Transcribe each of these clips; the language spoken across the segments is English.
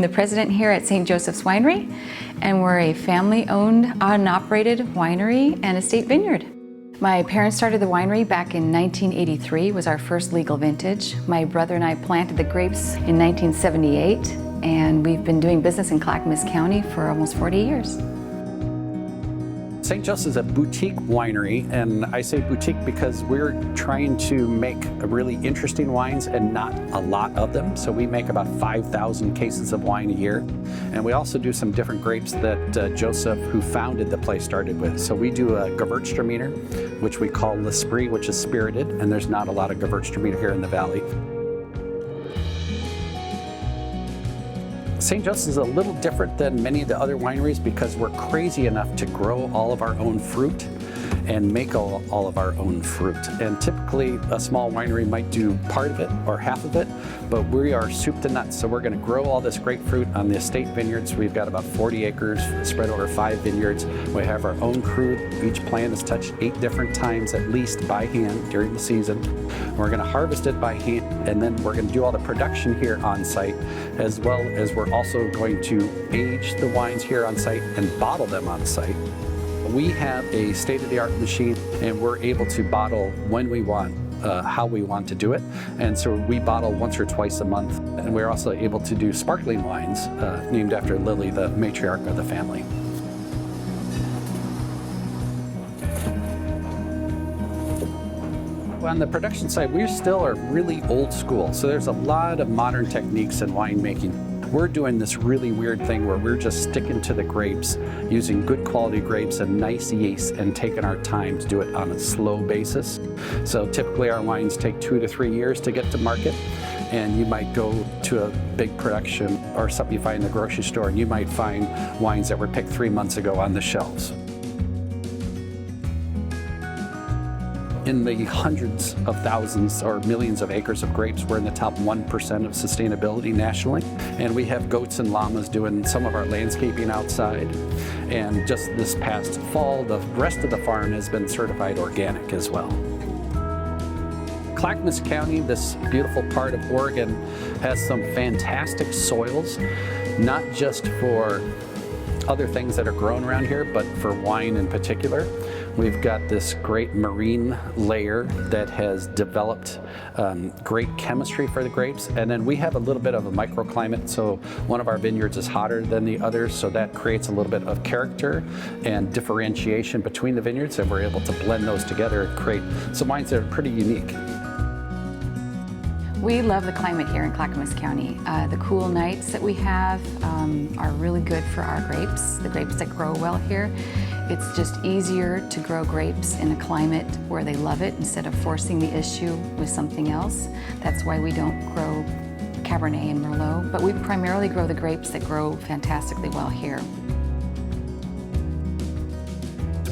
the president here at St. Joseph's Winery, and we're a family-owned and operated winery and estate vineyard. My parents started the winery back in 1983, was our first legal vintage. My brother and I planted the grapes in 1978, and we've been doing business in Clackamas County for almost 40 years. St. Joseph's is a boutique winery, and I say boutique because we're trying to make really interesting wines and not a lot of them. So we make about 5,000 cases of wine a year. And we also do some different grapes that Josef, who founded the place, started with. So we do a Gewürztraminer, which we call L'Esprit, which is spirited, and there's not a lot of Gewürztraminer here in the valley. St. Joseph's is a little different than many of the other wineries because we're crazy enough to grow all of our own fruit and make all of our own fruit. And typically a small winery might do part of it or half of it, but we are soup to nuts. So we're going to grow all this grapefruit on the estate vineyards. We've got about 40 acres spread over 5 vineyards. We have our own crew. Each plant is touched 8 different times at least by hand during the season. We're going to harvest it by hand, and then we're going to do all the production here on site, as well as we're also going to age the wines here on site and bottle them on site. We have a state-of-the-art machine, and we're able to bottle when we want, how we want to do it. And so we bottle once or twice a month. And we're also able to do sparkling wines named after Lily, the matriarch of the family. On the production side, we still are really old school. So there's a lot of modern techniques in winemaking. We're doing this really weird thing where we're just sticking to the grapes, using good quality grapes and nice yeast, and taking our time to do it on a slow basis. So typically our wines take 2 to 3 years to get to market, and you might go to a big production or something you find in the grocery store, and you might find wines that were picked 3 months ago on the shelves. In the hundreds of thousands or millions of acres of grapes, we're in the top 1% of sustainability nationally. And we have goats and llamas doing some of our landscaping outside. And just this past fall, the rest of the farm has been certified organic as well. Clackamas County, this beautiful part of Oregon, has some fantastic soils, not just for other things that are grown around here, but for wine in particular. We've got this great marine layer that has developed great chemistry for the grapes. And then we have a little bit of a microclimate. So one of our vineyards is hotter than the others. So that creates a little bit of character and differentiation between the vineyards. And we're able to blend those together and create some wines that are pretty unique. We love the climate here in Clackamas County. The cool nights that we have are really good for our grapes, the grapes that grow well here. It's just easier to grow grapes in a climate where they love it instead of forcing the issue with something else. That's why we don't grow Cabernet and Merlot, but we primarily grow the grapes that grow fantastically well here.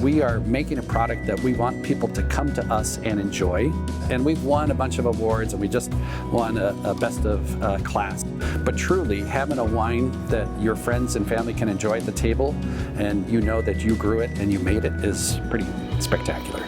We are making a product that we want people to come to us and enjoy. And we've won a bunch of awards, and we just won a best of class. But truly, having a wine that your friends and family can enjoy at the table, and you know that you grew it and you made it, is pretty spectacular.